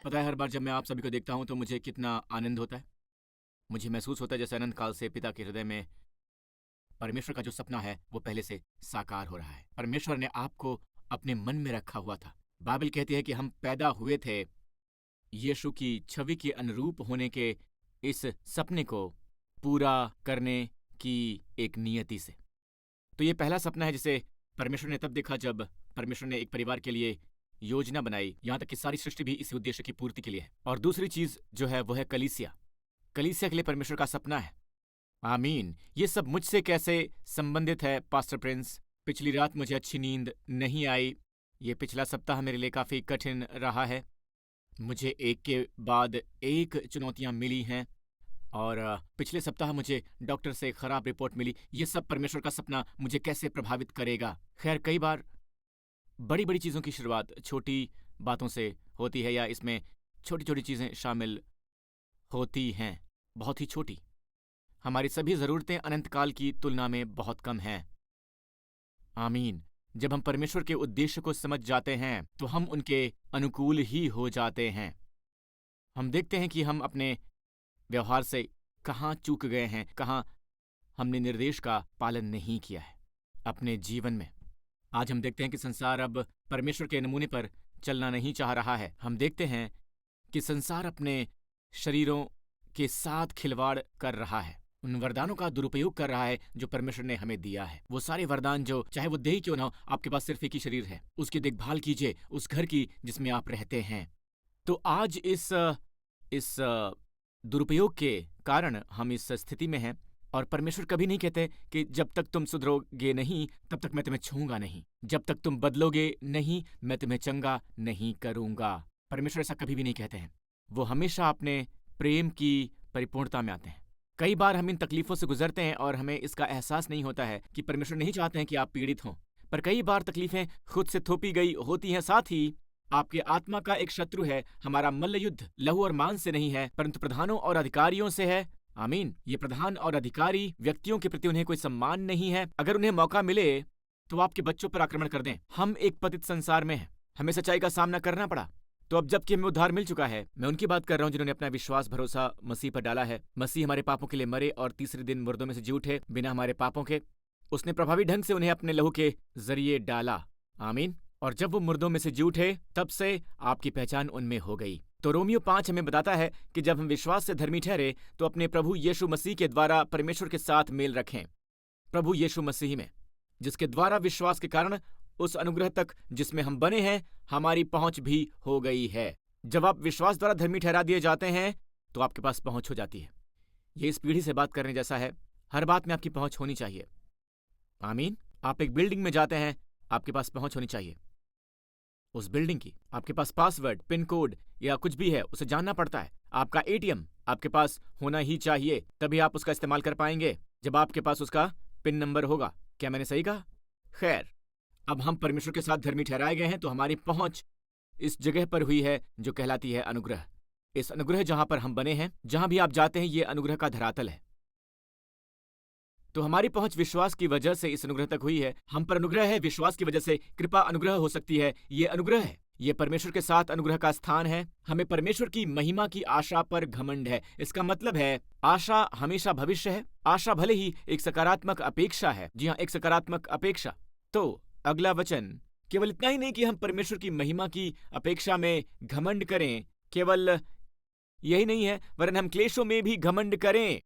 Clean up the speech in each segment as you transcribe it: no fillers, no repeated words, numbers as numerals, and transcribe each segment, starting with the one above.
पता है, हर बार जब मैं आप सभी को देखता हूँ तो मुझे कितना आनंद होता है। मुझे महसूस होता है जैसे अनंत काल से पिता के हृदय में परमेश्वर का जो सपना है वो पहले से साकार हो रहा है। परमेश्वर ने आपको अपने मन में रखा हुआ था। बाइबल कहती है कि हम पैदा हुए थे यीशु की छवि के अनुरूप होने के इस सपने को पूरा करने की एक नियति से। तो ये पहला सपना है जिसे परमेश्वर ने तब देखा जब परमेश्वर ने एक परिवार के लिए योजना बनाई, यहाँ तक कि सारी सृष्टि भी इसी उद्देश्य की पूर्ति के लिए है। और दूसरी चीज जो है वो है कलीसिया। कलीसिया के लिए परमेश्वर का सपना है। आमीन। ये सब मुझसे कैसे संबंधित है पास्टर प्रिंस? पिछली रात मुझे अच्छी नींद नहीं आई। ये पिछला सप्ताह मेरे लिए काफी कठिन रहा है। मुझे एक के बाद एक चुनौतियां मिली हैं और पिछले सप्ताह मुझे डॉक्टर से खराब रिपोर्ट मिली। ये सब परमेश्वर का सपना मुझे कैसे प्रभावित करेगा? खैर, कई बार बड़ी बड़ी चीज़ों की शुरुआत छोटी बातों से होती है, या इसमें छोटी छोटी चीज़ें शामिल होती हैं, बहुत ही छोटी। हमारी सभी ज़रूरतें अनंत काल की तुलना में बहुत कम हैं। आमीन। जब हम परमेश्वर के उद्देश्य को समझ जाते हैं तो हम उनके अनुकूल ही हो जाते हैं। हम देखते हैं कि हम अपने व्यवहार से कहाँ चूक गए हैं, कहाँ हमने निर्देश का पालन नहीं किया है अपने जीवन में। आज हम देखते हैं कि संसार अब परमेश्वर के नमूने पर चलना नहीं चाह रहा है। हम देखते हैं कि संसार अपने शरीरों के साथ खिलवाड़ कर रहा है, उन वरदानों का दुरुपयोग कर रहा है जो परमेश्वर ने हमें दिया है। वो सारे वरदान जो, चाहे वो देही क्यों ना हो, आपके पास सिर्फ एक ही शरीर है, उसकी देखभाल कीजिए, उस घर की जिसमें आप रहते हैं। तो आज इस दुरुपयोग के कारण हम इस स्थिति में हैं। और परमेश्वर कभी नहीं कहते कि जब तक तुम सुधरोगे नहीं तब तक मैं तुम्हें छूंगा नहीं, जब तक तुम बदलोगे नहीं मैं तुम्हें चंगा नहीं करूंगा। परमेश्वर ऐसा कभी भी नहीं कहते हैं। वो हमेशा अपने प्रेम की परिपूर्णता में आते हैं। कई बार हम इन तकलीफों से गुजरते हैं और हमें इसका एहसास नहीं होता है कि परमेश्वर नहीं चाहते हैं कि आप पीड़ित हों। पर कई बार तकलीफें खुद से थोपी गई होती हैं। साथ ही आपके आत्मा का एक शत्रु है। हमारा मल्ल युद्ध लहू और मांस से नहीं है, परंतु प्रधानों और अधिकारियों से है। आमीन। ये प्रधान और अधिकारी व्यक्तियों के प्रति उन्हें कोई सम्मान नहीं है। अगर उन्हें मौका मिले तो आपके बच्चों पर आक्रमण कर दें। हम एक पतित संसार में हैं, हमें सच्चाई का सामना करना पड़ा। तो अब जबकि हमें उद्धार मिल चुका है, मैं उनकी बात कर रहा हूँ जिन्होंने अपना विश्वास भरोसा मसीह पर डाला है। मसीह हमारे पापों के लिए मरे और तीसरे दिन मुर्दों में से जी उठे बिना हमारे पापों के। उसने प्रभावी ढंग से उन्हें अपने लहू के जरिए डाला। आमीन। और जब वो मुर्दों में से जी उठे तब से आपकी पहचान उनमें हो गई। तो रोमियो 5 हमें बताता है कि जब हम विश्वास से धर्मी ठहरे तो अपने प्रभु यीशु मसीह के द्वारा परमेश्वर के साथ मेल रखें। प्रभु यीशु मसीह में, जिसके द्वारा विश्वास के कारण उस अनुग्रह तक जिसमें हम बने हैं हमारी पहुंच भी हो गई है। जब आप विश्वास द्वारा धर्मी ठहरा दिए जाते हैं तो आपके पास पहुंच हो जाती है। ये इस पीढ़ी से बात करने जैसा है। हर बात में आपकी पहुंच होनी चाहिए। आमीन। आप एक बिल्डिंग में जाते हैं, आपके पास पहुंच होनी चाहिए उस बिल्डिंग की। आपके पास पासवर्ड, पिन कोड या कुछ भी है, उसे जानना पड़ता है। आपका एटीएम आपके पास होना ही चाहिए, तभी आप उसका इस्तेमाल कर पाएंगे जब आपके पास उसका पिन नंबर होगा। क्या मैंने सही कहा? खैर, अब हम परमेश्वर के साथ धर्मी ठहराए गए हैं तो हमारी पहुंच इस जगह पर हुई है जो कहलाती है अनुग्रह। इस अनुग्रह जहां पर हम बने हैं, जहां भी आप जाते हैं, ये अनुग्रह का धरातल है। तो हमारी पहुंच विश्वास की वजह से इस अनुग्रह तक हुई है। हम पर अनुग्रह है, विश्वास की वजह से कृपा अनुग्रह हो सकती है। ये अनुग्रह है, ये परमेश्वर के साथ अनुग्रह का स्थान है। हमें परमेश्वर की महिमा की आशा पर घमंड है। इसका मतलब है आशा हमेशा भविष्य है। आशा भले ही एक सकारात्मक अपेक्षा है। जी हाँ, एक सकारात्मक अपेक्षा। तो अगला वचन केवल इतना ही नहीं कि हम परमेश्वर की महिमा की अपेक्षा में घमंड करें, केवल यही नहीं है, वरन हम क्लेशों में भी घमंड करें।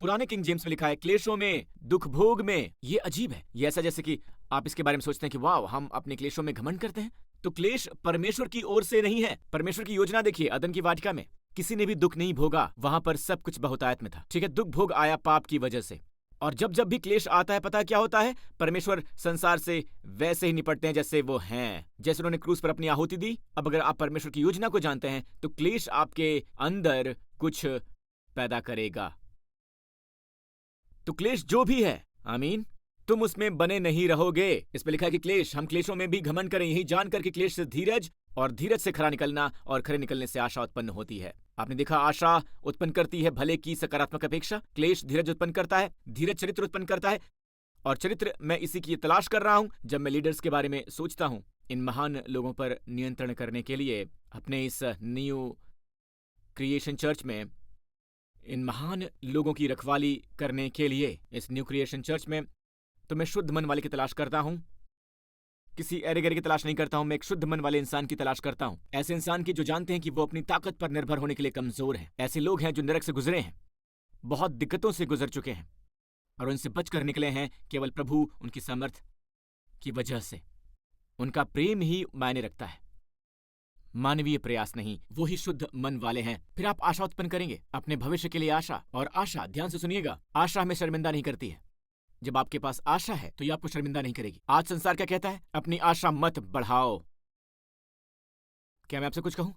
पुराने किंग जेम्स में लिखा है क्लेशों में, दुख भोग में। ये अजीब है। ये ऐसा जैसे कि आप इसके बारे में सोचते हैं कि वाह, हम अपने क्लेशों में घमंड करते हैं। तो क्लेश परमेश्वर की ओर से नहीं है। परमेश्वर की योजना देखिए, अदन की वाटिका में किसी ने भी दुख नहीं भोगा। वहां पर सब कुछ बहुतायत में था। ठीक है, दुख भोग आया पाप की वजह से। और जब जब भी क्लेश आता है, पता है क्या होता है? परमेश्वर संसार से वैसे ही निपटते हैं जैसे वो हैं। जैसे उन्होंने क्रूस पर अपनी आहुति दी। अब अगर आप परमेश्वर की योजना को जानते हैं तो क्लेश आपके अंदर कुछ पैदा करेगा। तो क्लेश जो भी है, आमीन, तुम उसमें बने नहीं रहोगे। इस पे लिखा है कि क्लेश, हम क्लेशों में भी घमंड करें, यही जानकर कि क्लेश से धीरज और धीरज से खरा निकलना और खरे निकलने से आशा उत्पन्न होती है। आपने देखा, आशा उत्पन्न करती है भले की सकारात्मक अपेक्षा। क्लेश धीरज उत्पन्न करता है, धीरज चरित्र उत्पन्न करता है। और चरित्र, मैं इसी की तलाश कर रहा हूं जब मैं लीडर्स के बारे में सोचता हूं, इन महान लोगों पर नियंत्रण करने के लिए अपने इस न्यू क्रिएशन चर्च में इन महान लोगों की रखवाली करने के लिए इस न्यू क्रिएशन चर्च में तो मैं शुद्ध मन वाले की तलाश करता हूं। किसी एरे गरे की तलाश नहीं करता हूं, मैं एक शुद्ध मन वाले इंसान की तलाश करता हूं। ऐसे इंसान की जो जानते हैं कि वो अपनी ताकत पर निर्भर होने के लिए कमजोर हैं। ऐसे लोग हैं जो नरक से गुजरे हैं, बहुत दिक्कतों से गुजर चुके हैं और उनसे बचकर निकले हैं केवल प्रभु उनकी सामर्थ की वजह से। उनका प्रेम ही मायने रखता है, मानवीय प्रयास नहीं। वो ही शुद्ध मन वाले हैं। फिर आप आशा उत्पन्न करेंगे, अपने भविष्य के लिए आशा। और आशा, ध्यान से सुनिएगा, आशा हमें शर्मिंदा नहीं करती है। जब आपके पास आशा है तो ये आपको शर्मिंदा नहीं करेगी। आज संसार क्या कहता है? अपनी आशा मत बढ़ाओ। क्या मैं आपसे कुछ कहूं?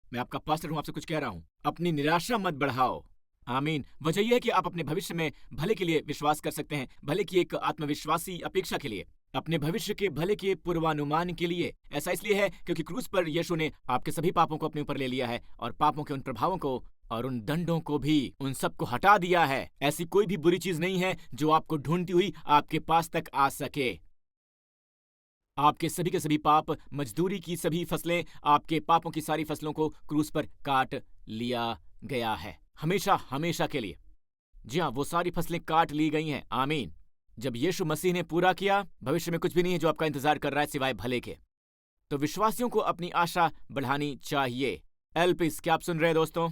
मैं आपका पास्टर हूं, आपसे कुछ कह रहा हूं। अपनी निराशा मत बढ़ाओ। आमीन। वजह यह है कि आप अपने भविष्य में भले के लिए विश्वास कर सकते हैं, भले की एक आत्मविश्वासी अपेक्षा के लिए, अपने भविष्य के भले के पूर्वानुमान के लिए। ऐसा इसलिए है क्योंकि क्रूस पर यीशु ने आपके सभी पापों को अपने ऊपर ले लिया है और पापों के उन प्रभावों को और उन दंडों को भी, उन सबको हटा दिया है। ऐसी कोई भी बुरी चीज नहीं है जो आपको ढूंढती हुई आपके पास तक आ सके। आपके सभी के सभी पाप, मजदूरी की सभी फसलें, आपके पापों की सारी फसलों को क्रूस पर काट लिया गया है, हमेशा हमेशा के लिए। जी हाँ, वो सारी फसलें काट ली गई हैं। आमीन। जब यीशु मसीह ने पूरा किया, भविष्य में कुछ भी नहीं है जो आपका इंतजार कर रहा है सिवाय भले के। तो विश्वासियों को अपनी आशा बढ़ानी चाहिए। एलपिस, क्या आप सुन रहे हैं दोस्तों?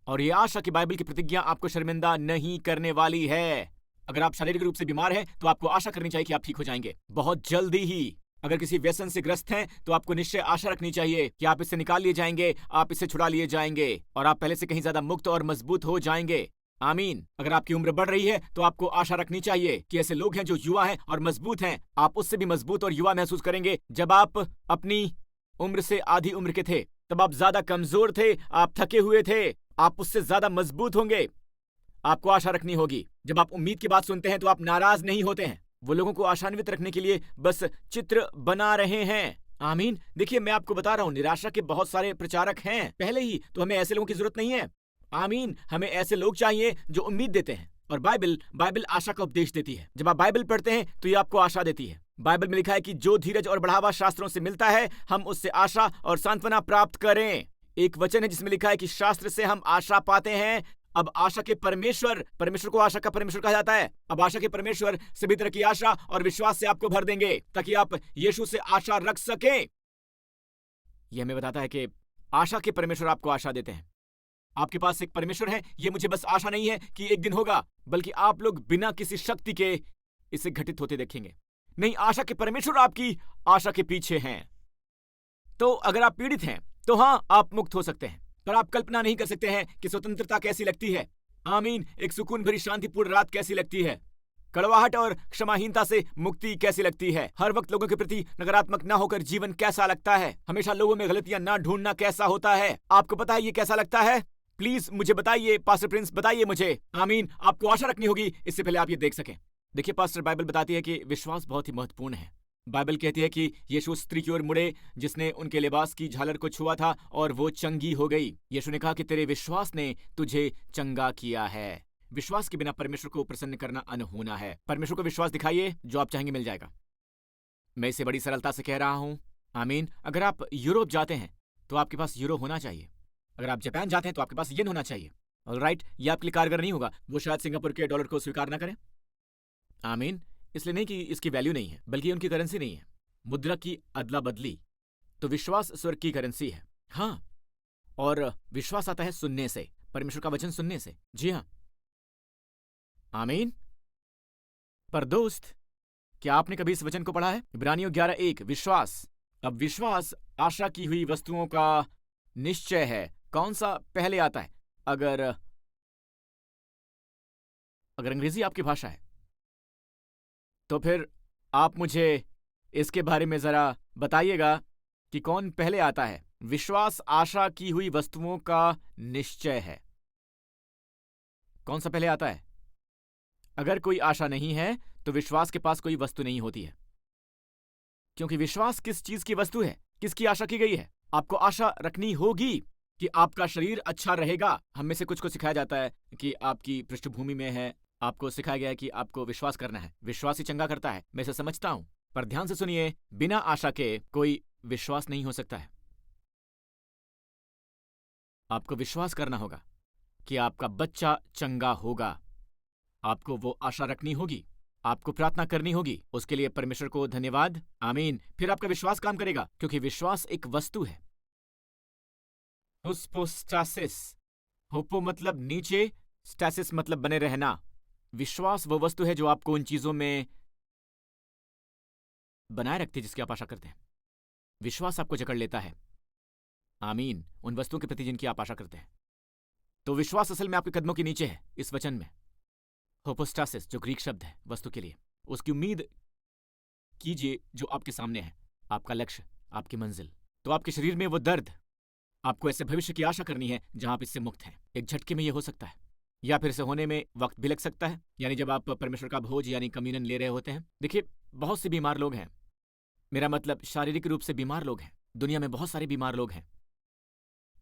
और ये आशा की बाइबल की प्रतिज्ञा आपको शर्मिंदा नहीं करने वाली है। अगर आप शारीरिक रूप से बीमार हैं तो आपको आशा करनी चाहिए कि आप ठीक हो जाएंगे बहुत जल्दी ही। अगर किसी व्यसन से ग्रस्त हैं तो आपको निश्चय आशा रखनी चाहिए कि आप इससे निकाल लिए जाएंगे, आप इससे छुड़ा लिए जाएंगे और आप पहले से कहीं ज्यादा मुक्त और मजबूत हो जाएंगे। आमीन। अगर आपकी उम्र बढ़ रही है तो आपको आशा रखनी चाहिए कि ऐसे लोग हैं जो युवा हैं और मजबूत हैं, आप उससे भी मजबूत और युवा महसूस करेंगे। जब आप अपनी उम्र से आधी उम्र के थे तब आप ज्यादा कमजोर थे, आप थके हुए थे, आप उससे ज्यादा मजबूत होंगे। आपको आशा रखनी होगी। जब आप उम्मीद की बात सुनते हैं तो आप नाराज नहीं होते हैं। वो लोगों को आशान्वित रखने के लिए बस चित्र बना रहे हैं। आमीन। देखिए, मैं आपको बता रहा हूं, निराशा के बहुत सारे प्रचारक हैं पहले ही, तो हमें ऐसे लोगों की जरूरत नहीं है। आमीन। हमें ऐसे लोग चाहिए जो उम्मीद देते हैं। और बाइबल आशा का उपदेश देती है। जब आप बाइबल पढ़ते हैं तो ये आपको आशा देती है। बाइबल में लिखा है कि जो धीरज और बढ़ावा शास्त्रों से मिलता है, हम उससे आशा और सांत्वना प्राप्त करें। एक वचन है जिसमें लिखा है कि शास्त्र से हम आशा पाते हैं। अब आशा के परमेश्वर को आशा का परमेश्वर कहा जाता है। अब आशा के परमेश्वर सभी तरह की आशा और विश्वास से आपको भर देंगे ताकि आप यीशु से आशा रख सकें। यह हमें बताता है कि आशा के परमेश्वर आपको आशा देते हैं। आपके पास एक परमेश्वर है। यह मुझे बस आशा नहीं है कि एक दिन होगा, बल्कि आप लोग बिना किसी शक्ति के इसे घटित होते देखेंगे। नहीं, आशा के परमेश्वर आपकी आशा के पीछे हैं। तो अगर आप पीड़ित हैं तो हाँ, आप मुक्त हो सकते हैं, पर आप कल्पना नहीं कर सकते हैं कि स्वतंत्रता कैसी लगती है। आमीन। एक सुकून भरी शांतिपूर्ण रात कैसी लगती है। कड़वाहट और क्षमाहीनता से मुक्ति कैसी लगती है। हर वक्त लोगों के प्रति नकारात्मक ना होकर जीवन कैसा लगता है। हमेशा लोगों में गलतियां ना ढूंढना कैसा होता है। आपको पता है ये कैसा लगता है? प्लीज मुझे बताइए, पास्टर प्रिंस बताइए मुझे। आमीन। आपको आशा रखनी होगी, इससे पहले आप ये देख सकें। देखिए पास्टर, बाइबल बताती है कि विश्वास बहुत ही महत्वपूर्ण है। बाइबल कहती है कि यीशु उस स्त्री की ओर मुड़े जिसने उनके लिबास की झालर को छुआ था और वो चंगी हो गई। यीशु ने कहा कि तेरे विश्वास ने तुझे चंगा किया है। विश्वास के बिना परमेश्वर को प्रसन्न करना अनहोना है। परमेश्वर को विश्वास दिखाइए, जो आप चाहेंगे मिल जाएगा। मैं इसे बड़ी सरलता से कह रहा हूं। आमीन। अगर आप यूरोप जाते हैं तो आपके पास यूरो होना चाहिए। अगर आप जापान जाते हैं तो आपके पास येन होना चाहिए। ऑलराइट, ये आपके लिए कारगर नहीं होगा। वो शायद सिंगापुर के डॉलर को स्वीकार ना करें। आमीन। इसलिए नहीं कि इसकी वैल्यू नहीं है, बल्कि उनकी करेंसी नहीं है। मुद्रा की अदला बदली, तो विश्वास स्वर्ग की करेंसी है। हाँ, और विश्वास आता है सुनने से, परमेश्वर का वचन सुनने से। जी हाँ, आमीन। पर दोस्त, क्या आपने कभी इस वचन को पढ़ा है? इब्रानियों 11:1, विश्वास। अब विश्वास आशा की हुई वस्तुओं का निश्चय है। कौन सा पहले आता है? अगर अंग्रेजी आपकी भाषा है तो फिर आप मुझे इसके बारे में जरा बताइएगा कि कौन पहले आता है। विश्वास आशा की हुई वस्तुओं का निश्चय है। कौन सा पहले आता है? अगर कोई आशा नहीं है तो विश्वास के पास कोई वस्तु नहीं होती है, क्योंकि विश्वास किस चीज की वस्तु है? किसकी आशा की गई है? आपको आशा रखनी होगी कि आपका शरीर अच्छा रहेगा। हम में से कुछ को सिखाया जाता है कि आपकी पृष्ठभूमि में है, आपको सिखाया गया है कि आपको विश्वास करना है, विश्वास ही चंगा करता है। मैं इसे समझता हूं, पर ध्यान से सुनिए, बिना आशा के कोई विश्वास नहीं हो सकता है। आपको विश्वास करना होगा कि आपका बच्चा चंगा होगा। आपको वो आशा रखनी होगी, आपको प्रार्थना करनी होगी, उसके लिए परमेश्वर को धन्यवाद, आमीन। फिर आपका विश्वास काम करेगा, क्योंकि विश्वास एक वस्तु है। हुस्पोस्टासिस, होपो मतलब नीचे, स्टासिस मतलब बने रहना। विश्वास वो वस्तु है जो आपको उन चीजों में बनाए रखती है जिसकी आप आशा करते हैं। विश्वास आपको जकड़ लेता है, आमीन, उन वस्तुओं के प्रति जिनकी आप आशा करते हैं। तो विश्वास असल में आपके कदमों के नीचे है इस वचन में। होपोस्टासिस जो ग्रीक शब्द है वस्तु के लिए, उसकी उम्मीद कीजिए जो आपके सामने है, आपका लक्ष्य, आपकी मंजिल। तो आपके शरीर में वो दर्द, आपको ऐसे भविष्य की आशा करनी है जहां आप इससे मुक्त हैं। एक झटके में ये हो सकता है, या फिर इसे होने में वक्त भी लग सकता है, यानी जब आप परमेश्वर का भोज यानी कम्युनियन ले रहे होते हैं। देखिए, बहुत से बीमार लोग हैं, मेरा मतलब शारीरिक रूप से बीमार लोग हैं। दुनिया में बहुत सारे बीमार लोग हैं।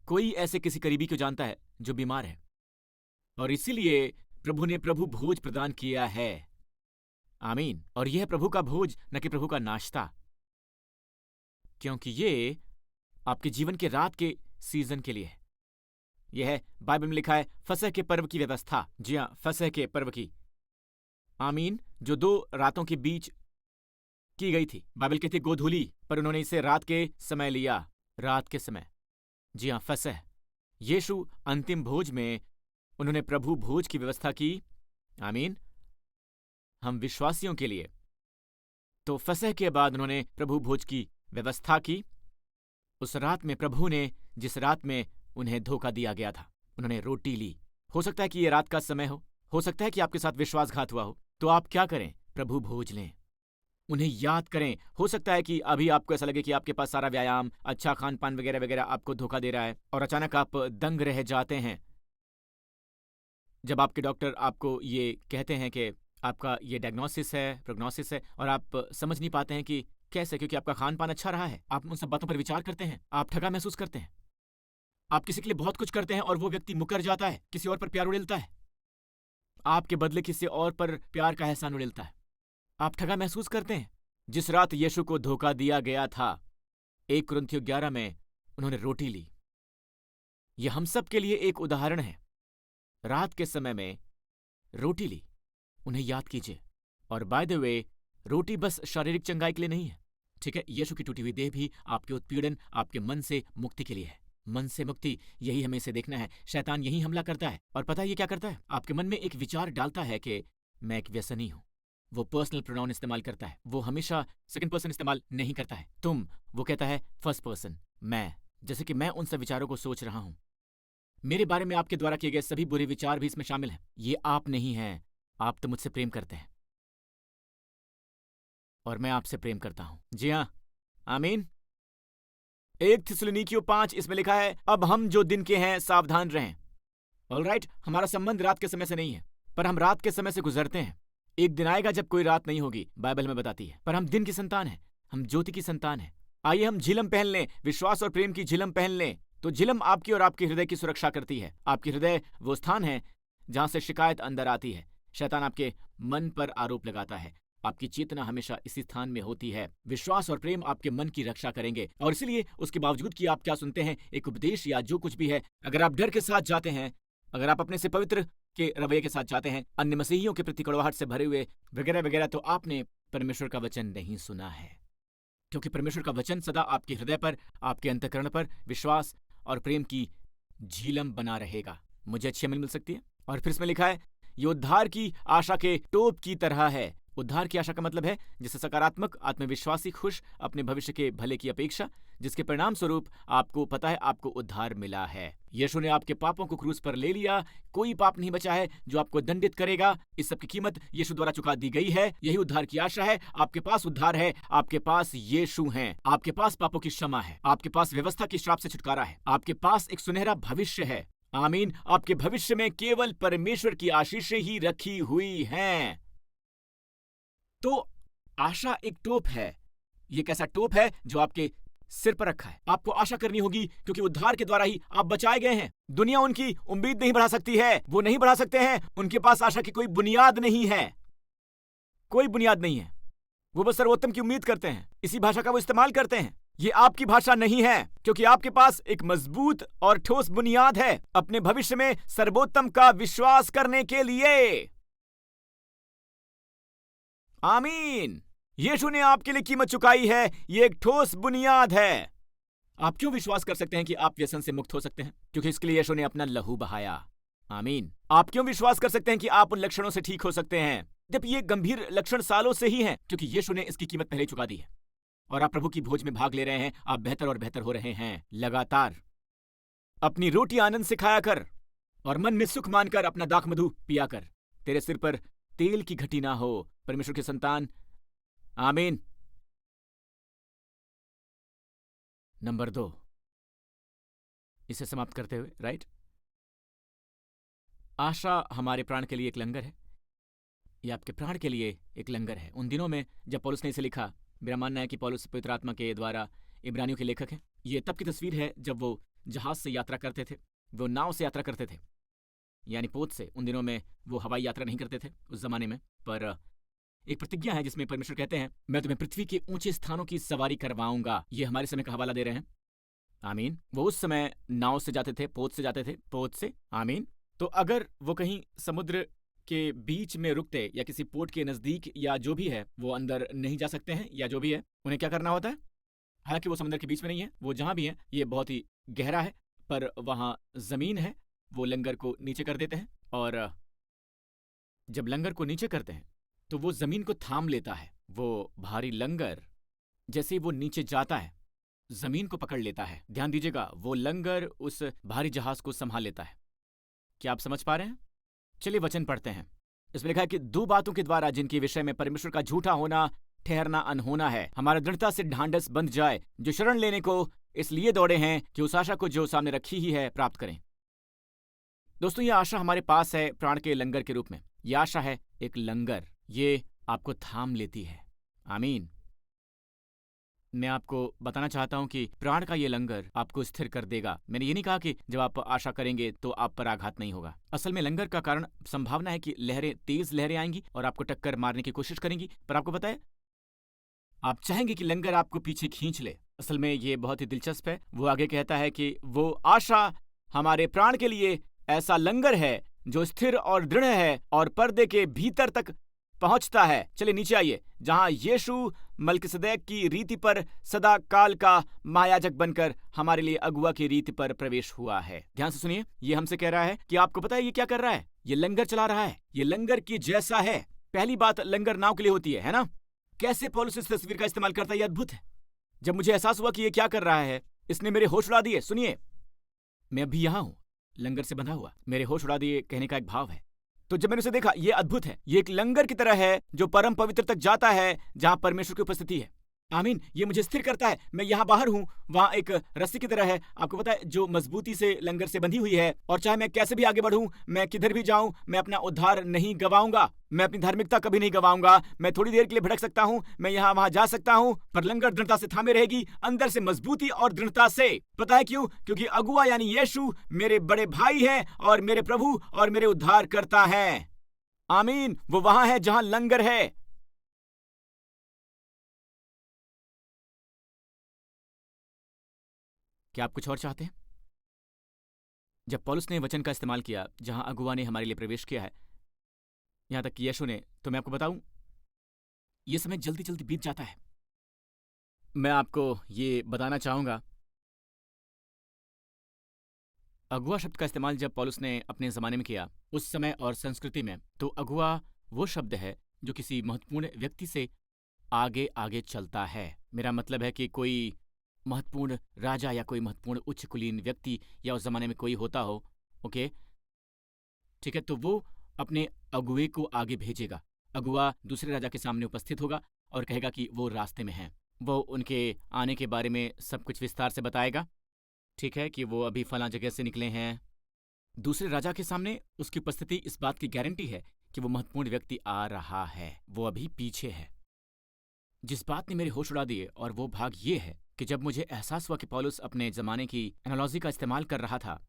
कोई ऐसे किसी करीबी को जानता है जो बीमार है, और इसीलिए प्रभु ने प्रभु भोज प्रदान किया है, आमीन। और यह प्रभु का भोज, न कि प्रभु का नाश्ता, क्योंकि ये आपके जीवन के रात के सीजन के लिए है। यह है, बाइबल में लिखा है, फसह के पर्व की व्यवस्था। जी हां, फसह के पर्व की, आमीन, जो 2 रातों के बीच की गई थी। बाइबल कहती गोधूली, पर उन्होंने इसे रात के समय लिया, रात के समय। जी हां, फसह, यीशु अंतिम भोज में उन्होंने प्रभु भोज की व्यवस्था की, आमीन, हम विश्वासियों के लिए। तो फसह के बाद उन्होंने प्रभु भोज की व्यवस्था की। उस रात में प्रभु ने, जिस रात में उन्हें धोखा दिया गया था, उन्होंने रोटी ली। हो सकता है कि यह रात का समय हो सकता है कि आपके साथ विश्वासघात हुआ हो। तो आप क्या करें? प्रभु भोज लें, उन्हें याद करें। हो सकता है कि अभी आपको ऐसा लगे कि आपके पास सारा व्यायाम, अच्छा खान पान वगैरह वगैरह आपको धोखा दे रहा है, और अचानक आप दंग रह जाते हैं जब आपके डॉक्टर आपको ये कहते हैं कि आपका ये डायग्नोसिस है, प्रोग्नोसिस है, और आप समझ नहीं पाते हैं कि कैसे, क्योंकि आपका खान पान अच्छा रहा है। आप उन सब बातों पर विचार करते हैं, आप ठगा महसूस करते हैं, आप किसी के लिए बहुत कुछ करते हैं और वो व्यक्ति मुकर जाता है, किसी और पर प्यार उड़ेलता है, आपके बदले किसी और पर प्यार का एहसान उड़ेलता है, आप ठगा महसूस करते हैं। जिस रात यीशु को धोखा दिया गया था, 1 कुरिन्थियों 11 में उन्होंने रोटी ली। यह हम सब के लिए एक उदाहरण है। रात के समय में रोटी ली, उन्हें याद कीजिए। और बाय द वे, रोटी बस शारीरिक चंगाई के लिए नहीं है, ठीक है? यीशु की टूटी हुई देह भी आपके उत्पीड़न, आपके मन से मुक्ति के लिए है। मन से मुक्ति, यही हमें इसे देखना है। शैतान यही हमला करता है, और पता है ये क्या करता है? आपके मन में एक विचार डालता है कि मैं एक व्यसनी हूं। वो पर्सनल प्रोनाउन इस्तेमाल करता है, वो हमेशा सेकंड पर्सन इस्तेमाल नहीं करता है। तुम, वो कहता है फर्स्ट पर्सन, मैं। जैसे कि मैं उन सब विचारों को सोच रहा हूं। मेरे बारे में आपके द्वारा किए गए सभी बुरे विचार भी इसमें शामिल हैं। ये आप नहीं हैं, आप तो मुझसे प्रेम करते हैं और मैं आपसे प्रेम करता हूं। जी हां, आमीन। 1 थिस्सलुनीकियों 5 इसमें लिखा है, अब हम जो दिन के हैं सावधान रहें। ऑलराइट, हमारा संबंध रात के समय से नहीं है, पर हम रात के समय से गुजरते हैं। एक दिन आएगा जब कोई रात नहीं होगी, बाइबल में बताती है, पर हम दिन की संतान हैं, हम ज्योति की संतान हैं। आइए हम झिलम पहन लें, विश्वास और प्रेम की झिलम पहन लें। तो झिलम आपकी और आपके हृदय की सुरक्षा करती है। आपकी हृदय वो स्थान है जहां से शिकायत अंदर आती है। शैतान आपके मन पर आरोप लगाता है, आपकी चेतना हमेशा इसी स्थान में होती है। विश्वास और प्रेम आपके मन की रक्षा करेंगे, और इसलिए उसके बावजूद कि आप क्या सुनते हैं, एक उपदेश या जो कुछ भी है, अगर आप डर के साथ जाते हैं, अगर आप अपने से पवित्र के रवैये के साथ जाते हैं, अन्य मसीहियों के प्रति कड़वाहट से भरे हुए वगैरह वगैरह, तो आपने परमेश्वर का वचन नहीं सुना है। क्योंकि परमेश्वर का वचन सदा आपके हृदय पर, आपके अंतःकरण पर विश्वास और प्रेम की झीलम बना रहेगा। मुझे अच्छी अमल मिल सकती है। और फिर इसमें लिखा है, ये उद्धार की आशा के टोप की तरह है। उद्धार की आशा का मतलब है जिससे सकारात्मक, आत्मविश्वासी, खुश, अपने भविष्य के भले की अपेक्षा, जिसके परिणाम स्वरूप आपको पता है आपको उद्धार मिला है। यीशु ने आपके पापों को क्रूस पर ले लिया। कोई पाप नहीं बचा है जो आपको दंडित करेगा। इस सब की कीमत यीशु द्वारा चुका दी गई है। यही उद्धार की आशा है। आपके पास उद्धार है, आपके पास यीशु हैं, आपके पास पापों की क्षमा है, आपके पास व्यवस्था की श्राप से छुटकारा है, आपके पास एक सुनहरा भविष्य है। आमीन। आपके भविष्य में केवल परमेश्वर की आशीषें ही रखी हुई हैं। तो आशा एक टोप है। ये कैसा टोप है? जो आपके सिर पर रखा है। आपको आशा करनी होगी, क्योंकि उद्धार के द्वारा ही आप बचाए गए हैं। दुनिया उनकी उम्मीद नहीं बढ़ा सकती है, वो नहीं बढ़ा सकते हैं। उनके पास आशा की कोई बुनियाद नहीं है, कोई बुनियाद नहीं है। वो बस सर्वोत्तम की उम्मीद करते हैं। इसी भाषा का वो इस्तेमाल करते हैं। ये आपकी भाषा नहीं है, क्योंकि आपके पास एक मजबूत और ठोस बुनियाद है अपने भविष्य में सर्वोत्तम का विश्वास करने के लिए। आमीन। यीशु ने आपके लिए कीमत चुकाई है। ये एक ठोस बुनियाद है। आप क्यों विश्वास कर सकते हैं कि आप व्यसन से मुक्त हो सकते हैं? क्योंकि इसके लिए यीशु ने अपना लहू बहाया। आमीन। आप क्यों विश्वास कर सकते हैं कि आप उन लक्षणों से ठीक हो सकते हैं, जब ये गंभीर लक्षण सालों से ही हैं? क्योंकि यीशु ने इसकी कीमत पहले चुका दी है और आप प्रभु की भोज में भाग ले रहे हैं। आप बेहतर और बेहतर हो रहे हैं लगातार। अपनी रोटी आनंद से खाया कर और मन में सुख मानकर अपना दाख मधु पिया कर। तेरे सिर पर तेल की घटी ना हो, परमेश्वर के संतान। आमीन। नंबर 2, इसे समाप्त करते हुए, राइट, आशा हमारे प्राण के लिए एक लंगर है। यह आपके प्राण के लिए एक लंगर है। उन दिनों में जब पौलुस ने इसे लिखा, मेरा मानना है कि पौलुस पवित्र आत्मा के द्वारा इब्रानियों के लेखक हैं। ये तब की तस्वीर है जब वो जहाज से यात्रा करते थे, वो नाव से यात्रा करते थे, यानी पोत से। उन दिनों में वो हवाई यात्रा नहीं करते थे उस जमाने में, पर एक प्रतिज्ञा है जिसमें परमेश्वर कहते हैं, मैं तुम्हें पृथ्वी के ऊंचे स्थानों की सवारी करवाऊंगा। ये हमारे समय का हवाला दे रहे हैं। आमीन। वो उस समय नाव से जाते थे, पोत से जाते थे, पोत से। आमीन। तो अगर वो कहीं समुद्र के बीच में रुकते या किसी पोर्ट के नजदीक या जो भी है, वो अंदर नहीं जा सकते हैं या जो भी है, उन्हें क्या करना होता है? हालांकि वो समुद्र के बीच में नहीं है, वो जहां भी है, ये बहुत ही गहरा है, पर वहां जमीन है। वो लंगर को नीचे कर देते हैं और जब लंगर को नीचे करते हैं तो वो जमीन को थाम लेता है। वो भारी लंगर जैसे ही वो नीचे जाता है जमीन को पकड़ लेता है। ध्यान दीजिएगा, वो लंगर उस भारी जहाज को संभाल लेता है। क्या आप समझ पा रहे हैं? चलिए वचन पढ़ते हैं। इसमें लिखा है कि 2 बातों के द्वारा जिनके विषय में परमेश्वर का झूठा होना ठहरना अनहोना है, हमारा दृढ़ता से ढांढस बंध जाए, जो शरण लेने को इसलिए दौड़े हैं कि उस आशा को जो सामने रखी ही है प्राप्त करें। दोस्तों, ये आशा हमारे पास है प्राण के लंगर के रूप में। यह आशा है एक लंगर, ये आपको थाम लेती है। आमीन। मैं आपको बताना चाहता हूं कि प्राण का ये लंगर आपको स्थिर कर देगा। मैंने ये नहीं कहा कि जब आप आशा करेंगे तो आप पर आघात नहीं होगा। असल में लंगर का कारण संभावना है कि लहरें, तेज लहरें आएंगी और आपको टक्कर मारने की कोशिश करेंगी, पर आपको पता है, आप चाहेंगे कि लंगर आपको पीछे खींच ले। असल में ये बहुत ही दिलचस्प है। वो आगे कहता है कि वो आशा हमारे प्राण के लिए ऐसा लंगर है जो स्थिर और दृढ़ है और पर्दे के भीतर तक पहुंचता है। चलिए नीचे आइए, जहां यीशु मल्किसदेक की रीति पर सदा काल का महायाजक बनकर हमारे लिए अगुआ की रीति पर प्रवेश हुआ है। ध्यान से सुनिए, ये हमसे कह रहा है कि आपको पता है ये क्या कर रहा है? ये लंगर चला रहा है। ये लंगर की जैसा है। पहली बात, लंगर नाव के लिए होती है ना? कैसे पौलुस इस तस्वीर का इस्तेमाल करता है, ये अद्भुत है। जब मुझे एहसास हुआ कि ये क्या कर रहा है, इसने मेरे होश उड़ा दिए। सुनिए, मैं अभी यहां हूं, लंगर से बंधा हुआ, मेरे होश उड़ा दिए कहने का एक भाव है। तो जब मैंने उसे देखा, ये अद्भुत है। ये एक लंगर की तरह है जो परम पवित्र तक जाता है, जहां परमेश्वर की उपस्थिति है। आमीन। ये मुझे स्थिर करता है। मैं यहाँ बाहर हूँ, वहां एक रस्सी की तरह है, आपको पता है, जो मजबूती से लंगर से बंधी हुई है, और चाहे मैं कैसे भी आगे बढ़ूं, मैं किधर भी जाऊं, मैं अपना उद्धार नहीं गवाऊंगा। मैं अपनी धार्मिकता कभी नहीं गवाऊंगा। मैं थोड़ी देर के लिए भटक सकता हूं, मैं यहाँ वहां जा सकता हूं, पर लंगर दृढ़ता से थामे रहेगी, अंदर से मजबूती और दृढ़ता से। पता है क्यों? क्योंकि अगुआ यानी यीशु मेरे बड़े भाई है और मेरे प्रभु और मेरे उद्धार करता है। आमीन। वो वहां है जहां लंगर है। क्या आप कुछ और चाहते हैं? जब पौलुस ने वचन का इस्तेमाल किया जहां अगुआ ने हमारे लिए प्रवेश किया है, यहां तक कि यीशु ने, तो मैं आपको बताऊं, यह समय जल्दी जल्दी बीत जाता है। मैं आपको ये बताना चाहूंगा, अगुआ शब्द का इस्तेमाल जब पौलुस ने अपने जमाने में किया, उस समय और संस्कृति में, तो अगुआ वो शब्द है जो किसी महत्वपूर्ण व्यक्ति से आगे आगे चलता है। मेरा मतलब है कि कोई महत्वपूर्ण राजा या कोई महत्वपूर्ण उच्च कुलीन व्यक्ति या उस जमाने में कोई होता हो, ओके, ठीक है, तो वो अपने अगुए को आगे भेजेगा। अगुआ दूसरे राजा के सामने उपस्थित होगा और कहेगा कि वो रास्ते में है। वो उनके आने के बारे में सब कुछ विस्तार से बताएगा, ठीक है, कि वो अभी फलां जगह से निकले हैं। दूसरे राजा के सामने उसकी उपस्थिति इस बात की गारंटी है कि वो महत्वपूर्ण व्यक्ति आ रहा है, वो अभी पीछे है। जिस बात ने मेरे होश उड़ा दिए और वो भाग ये है कि जब मुझे एहसास हुआ कि पौलुस अपने जमाने की एनालॉजी का इस्तेमाल कर रहा था,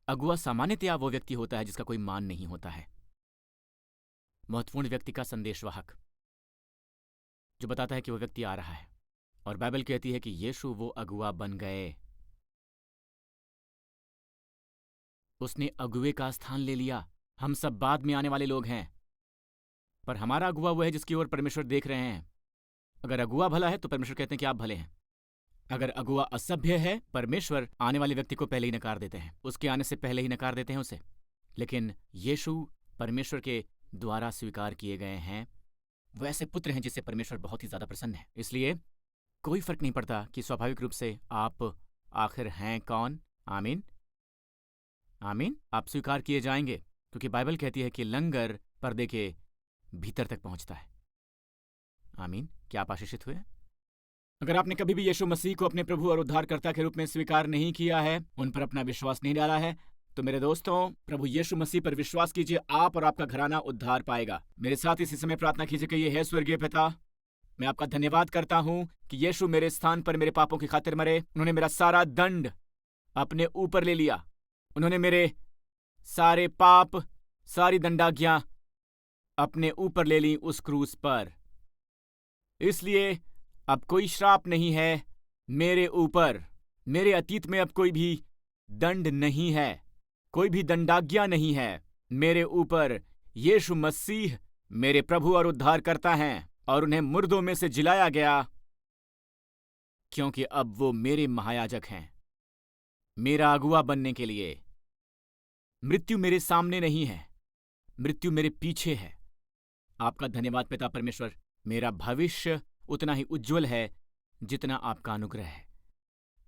अगुआ सामान्यतया वो व्यक्ति होता है जिसका कोई मान नहीं होता है, महत्वपूर्ण व्यक्ति का संदेशवाहक, जो बताता है कि वो व्यक्ति आ रहा है। और बाइबल कहती है कि यीशु वो अगुआ बन गए। उसने अगुए का स्थान ले लिया। हम सब बाद में आने वाले लोग हैं, पर हमारा अगुआ वो है जिसकी ओर परमेश्वर देख रहे हैं। अगर अगुआ भला है तो परमेश्वर कहते हैं कि आप भले हैं। अगर अगुआ असभ्य है, परमेश्वर आने वाले व्यक्ति को पहले ही नकार देते हैं, उसके आने से पहले ही नकार देते हैं उसे। लेकिन यीशु परमेश्वर के द्वारा स्वीकार किए गए हैं। वो ऐसे पुत्र हैं जिससे परमेश्वर बहुत ही ज्यादा प्रसन्न है। इसलिए कोई फर्क नहीं पड़ता कि स्वाभाविक रूप से आप आखिर हैं कौन। आमीन, आमीन। आप स्वीकार किए जाएंगे, क्योंकि बाइबल कहती है कि लंगर पर्दे के भीतर तक पहुंचता है। आमीन। क्या आप आशीषित हुए? अगर आपने कभी भी यीशु मसीह को अपने प्रभु और उद्धारकर्ता के रूप में स्वीकार नहीं किया है, उन पर अपना विश्वास नहीं डाला है, तो मेरे दोस्तों, प्रभु यीशु मसीह पर विश्वास कीजिए। आप और आपका घराना उद्धार पाएगा। मेरे साथ इसी समय प्रार्थना कीजिए कि ये है स्वर्गीय पिता, मैं आपका धन्यवाद करता हूं कि यीशु मेरे स्थान पर मेरे पापों की खातिर मरे। उन्होंने मेरा सारा दंड अपने ऊपर ले लिया। उन्होंने मेरे सारे पाप, सारी दंडाज्ञा अपने ऊपर ले ली उस क्रूस पर। इसलिए अब कोई श्राप नहीं है मेरे ऊपर। मेरे अतीत में अब कोई भी दंड नहीं है, कोई भी दंडाज्ञा नहीं है मेरे ऊपर। यीशु मसीह मेरे प्रभु और उद्धारकर्ता हैं, और उन्हें मुर्दों में से जिलाया गया, क्योंकि अब वो मेरे महायाजक हैं, मेरा अगुआ बनने के लिए। मृत्यु मेरे सामने नहीं है, मृत्यु मेरे पीछे है। आपका धन्यवाद पिता परमेश्वर। मेरा भविष्य उतना ही उज्जवल है जितना आपका अनुग्रह है,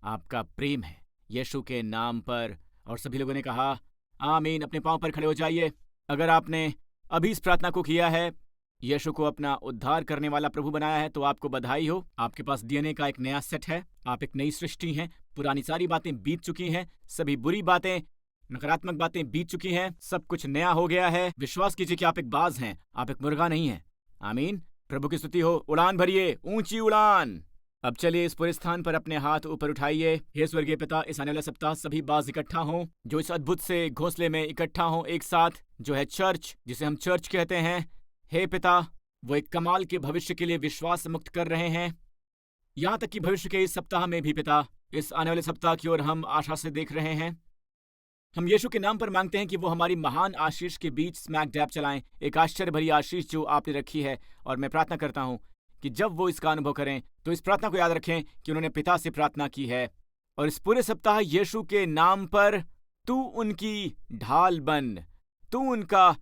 आपका प्रेम है, यीशु के नाम पर। और सभी लोगों ने कहा आमीन। अपने पांव पर खड़े हो जाइए। अगर आपने अभी इस प्रार्थना को किया है, यीशु को अपना उद्धार करने वाला प्रभु बनाया है, तो आपको बधाई हो। आपके पास डीएनए का एक नया सेट है। आप एक नई सृष्टि हैं। पुरानी सारी बातें बीत चुकी हैं। सभी बुरी बातें, नकारात्मक बातें बीत चुकी हैं। सब कुछ नया हो गया है। विश्वास कीजिए कि आप एक बाज हैं, आप एक मुर्गा नहीं हैं। आमीन। प्रभु की स्तुति हो। उड़ान भरिए, ऊंची उड़ान। अब चलिए इस पूरे स्थान पर अपने हाथ ऊपर उठाइए। हे स्वर्गीय पिता, इस आने वाले सप्ताह सभी बाज इकट्ठा हों, जो इस अद्भुत से घोंसले में इकट्ठा हों एक साथ, जो है चर्च, जिसे हम चर्च कहते हैं। हे पिता, वो एक कमाल के भविष्य के लिए विश्वास मुक्त कर रहे हैं। यहां तक कि भविष्य के इस सप्ताह में भी पिता, इस आने वाले सप्ताह की ओर हम आशा से देख रहे हैं। हम यीशु के नाम पर मांगते हैं कि वो हमारी महान आशीष के बीच स्मैक डैब चलाएं, एक आश्चर्य भरी आशीष जो आपने रखी है। और मैं प्रार्थना करता हूं कि जब वो इसका अनुभव करें, तो इस प्रार्थना को याद रखें कि उन्होंने पिता से प्रार्थना की है। और इस पूरे सप्ताह यीशु के नाम पर तू उनकी ढाल बन, तू उनका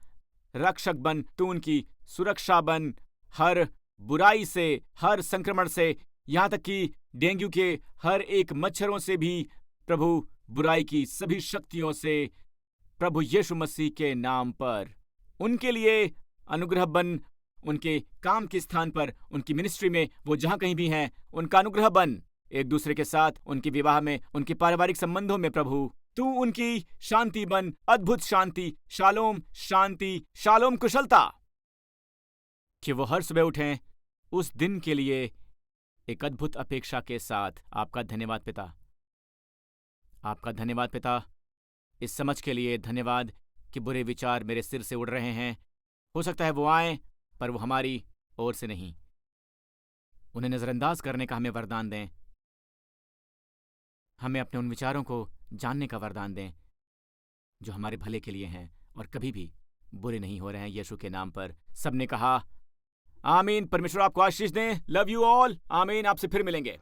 रक्षक बन, तू उनकी सुरक्षा बन, हर बुराई से, हर संक्रमण से, यहां तक कि डेंगू के हर एक मच्छरों से भी, प्रभु बुराई की सभी शक्तियों से, प्रभु यीशु मसीह के नाम पर उनके लिए अनुग्रह बन। उनके काम के स्थान पर, उनकी मिनिस्ट्री में, वो जहां कहीं भी हैं, उनका अनुग्रह बन। एक दूसरे के साथ, उनके विवाह में, उनके पारिवारिक संबंधों में, प्रभु तू उनकी शांति बन, अद्भुत शांति, शालोम शांति, शालोम कुशलता, कि वो हर सुबह उठें उस दिन के लिए एक अद्भुत अपेक्षा के साथ। आपका धन्यवाद पिता, आपका धन्यवाद पिता। इस समझ के लिए धन्यवाद कि बुरे विचार मेरे सिर से उड़ रहे हैं। हो सकता है वो आए, पर वो हमारी ओर से नहीं। उन्हें नजरअंदाज करने का हमें वरदान दें। हमें अपने उन विचारों को जानने का वरदान दें जो हमारे भले के लिए हैं और कभी भी बुरे नहीं हो रहे हैं। यीशु के नाम पर सबने कहा आमीन। परमेश्वर आपको आशीष दें। Love you all. आमीन। आपसे फिर मिलेंगे।